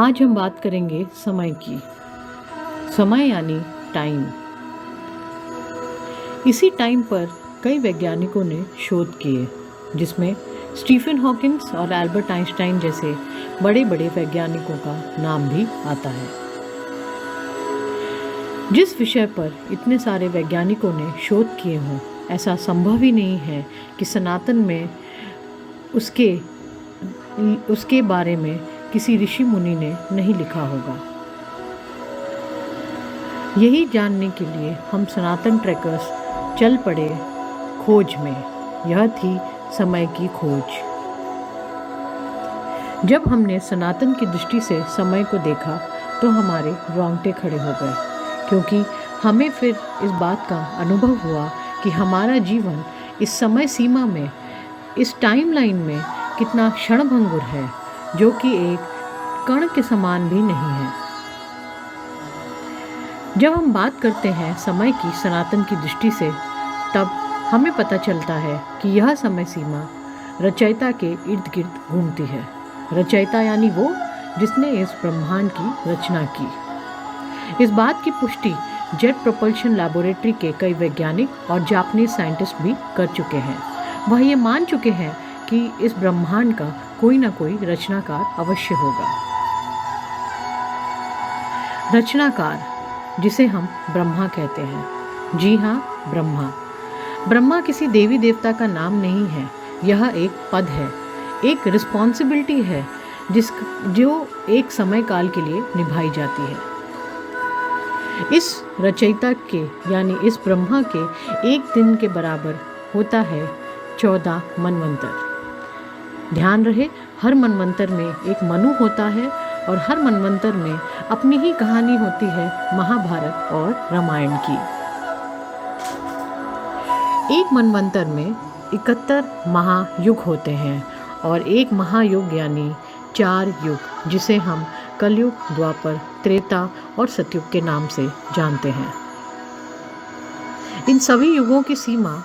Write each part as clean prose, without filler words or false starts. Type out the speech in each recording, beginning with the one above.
आज हम बात करेंगे समय की। समय यानी टाइम। इसी टाइम पर कई वैज्ञानिकों ने शोध किए, जिसमें स्टीफन हॉकिंस और एल्बर्ट आइंस्टाइन जैसे बड़े बड़े वैज्ञानिकों का नाम भी आता है। जिस विषय पर इतने सारे वैज्ञानिकों ने शोध किए हों, ऐसा संभव ही नहीं है कि सनातन में उसके बारे में किसी ऋषि मुनि ने नहीं लिखा होगा। यही जानने के लिए हम सनातन ट्रैकर्स चल पड़े खोज में। यह थी समय की खोज। जब हमने सनातन की दृष्टि से समय को देखा तो हमारे रोंगटे खड़े हो गए, क्योंकि हमें फिर इस बात का अनुभव हुआ कि हमारा जीवन इस समय सीमा में, इस टाइमलाइन में कितना क्षणभंगुर है, जो कि एक कण के समान भी नहीं है। जब हम बात करते हैं समय की सनातन की दृष्टि से, तब हमें पता चलता है कि यह समय सीमा रचयिता के इर्द गिर्द घूमती है। रचयिता यानी वो जिसने इस ब्रह्मांड की रचना की। इस बात की पुष्टि जेट प्रोपल्शन लैबोरेटरी के कई वैज्ञानिक और जापानीज साइंटिस्ट भी कर चुके हैं। वह ये मान चुके हैं कि इस ब्रह्मांड का कोई ना कोई रचनाकार अवश्य होगा। रचनाकार, जिसे हम ब्रह्मा कहते हैं। जी हाँ, ब्रह्मा। ब्रह्मा किसी देवी देवता का नाम नहीं है। यह एक पद है, एक रिस्पॉन्सिबिलिटी है जो एक समय काल के लिए निभाई जाती है। इस रचयिता के यानी इस ब्रह्मा के एक दिन के बराबर होता है 14 मनवंतर। ध्यान रहे, हर मनवंतर में एक मनु होता है और हर मनवंतर में अपनी ही कहानी होती है महाभारत और रामायण की। एक मनवंतर में 71 महायुग होते हैं और एक महायुग यानी 4 युग, जिसे हम कलयुग, द्वापर, त्रेता और सतयुग के नाम से जानते हैं। इन सभी युगों की सीमा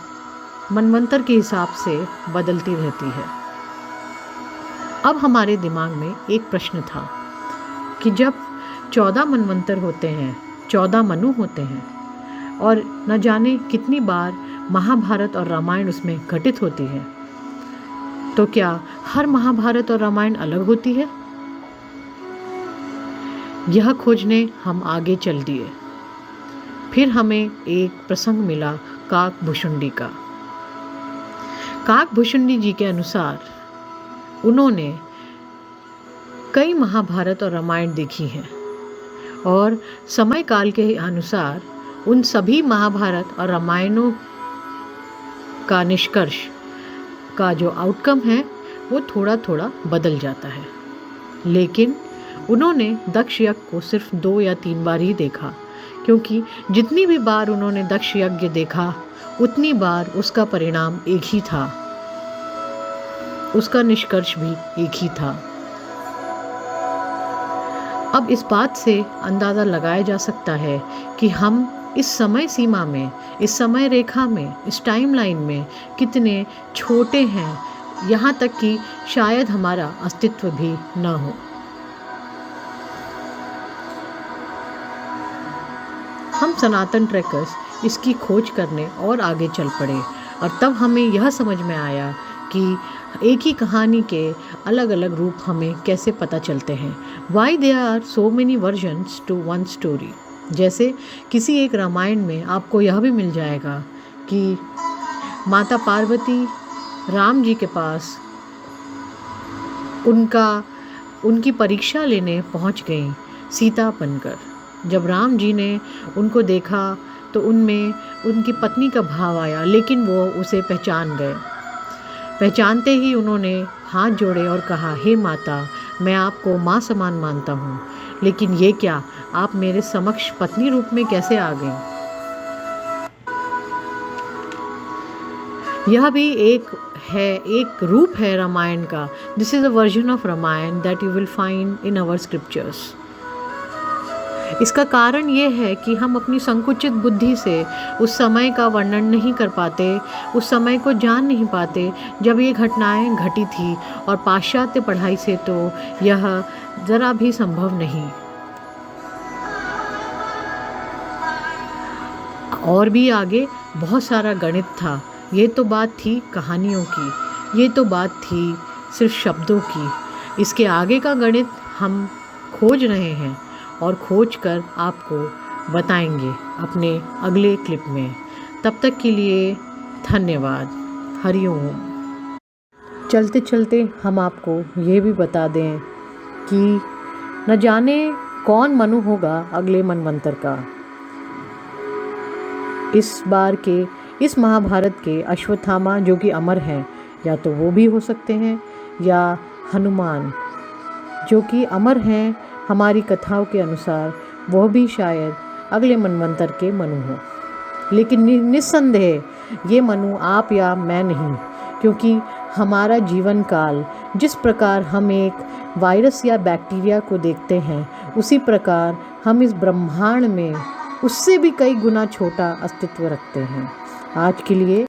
मनवंतर के हिसाब से बदलती रहती है। अब हमारे दिमाग में एक प्रश्न था कि जब 14 मनवंतर होते हैं, 14 मनु होते हैं और न जाने कितनी बार महाभारत और रामायण उसमें घटित होती है, तो क्या हर महाभारत और रामायण अलग होती है? यह खोजने हम आगे चल दिए। फिर हमें एक प्रसंग मिला काकभुशुंडी का। काकभुशुंडी जी के अनुसार उन्होंने कई महाभारत और रामायण देखी हैं और समय काल के अनुसार उन सभी महाभारत और रामायणों का निष्कर्ष का जो आउटकम है वो थोड़ा थोड़ा बदल जाता है। लेकिन उन्होंने दक्ष यज्ञ को सिर्फ 2 या 3 बार ही देखा, क्योंकि जितनी भी बार उन्होंने दक्ष यज्ञ देखा उतनी बार उसका परिणाम एक ही था, उसका निष्कर्ष भी एक ही था। अब इस बात से अंदाज़ा लगाया जा सकता है कि हम इस समय सीमा में, इस समय रेखा में, इस टाइमलाइन में कितने छोटे हैं, यहाँ तक कि शायद हमारा अस्तित्व भी न हो। हम सनातन ट्रैकर्स इसकी खोज करने और आगे चल पड़े और तब हमें यह समझ में आया कि एक ही कहानी के अलग अलग रूप हमें कैसे पता चलते हैं। Why there are so many versions to one story। जैसे किसी एक रामायण में आपको यह भी मिल जाएगा कि माता पार्वती राम जी के पास उनकी परीक्षा लेने पहुंच गई सीता बनकर। जब राम जी ने उनको देखा तो उनमें उनकी पत्नी का भाव आया, लेकिन वो उसे पहचान गए। पहचानते ही उन्होंने हाथ जोड़े और कहा, हे माता, मैं आपको माँ समान मानता हूँ, लेकिन ये क्या, आप मेरे समक्ष पत्नी रूप में कैसे आ गई? यह भी एक रूप है रामायण का। This is a version of Ramayana that you will find in our scriptures. इसका कारण ये है कि हम अपनी संकुचित बुद्धि से उस समय का वर्णन नहीं कर पाते, उस समय को जान नहीं पाते जब ये घटनाएं घटी थी, और पाश्चात्य पढ़ाई से तो यह ज़रा भी संभव नहीं। और भी आगे बहुत सारा गणित था। ये तो बात थी कहानियों की, ये तो बात थी सिर्फ शब्दों की। इसके आगे का गणित हम खोज रहे हैं और खोज कर आपको बताएंगे अपने अगले क्लिप में। तब तक के लिए धन्यवाद। हरि ओम। चलते चलते हम आपको ये भी बता दें कि न जाने कौन मनु होगा अगले मनवंतर का। इस बार के इस महाभारत के अश्वत्थामा जो कि अमर हैं, या तो वो भी हो सकते हैं, या हनुमान जो कि अमर हैं हमारी कथाओं के अनुसार, वह भी शायद अगले मनवंतर के मनु हो। लेकिन निस्संदेह ये मनु आप या मैं नहीं, क्योंकि हमारा जीवन काल जिस प्रकार हम एक वायरस या बैक्टीरिया को देखते हैं, उसी प्रकार हम इस ब्रह्मांड में उससे भी कई गुना छोटा अस्तित्व रखते हैं। आज के लिए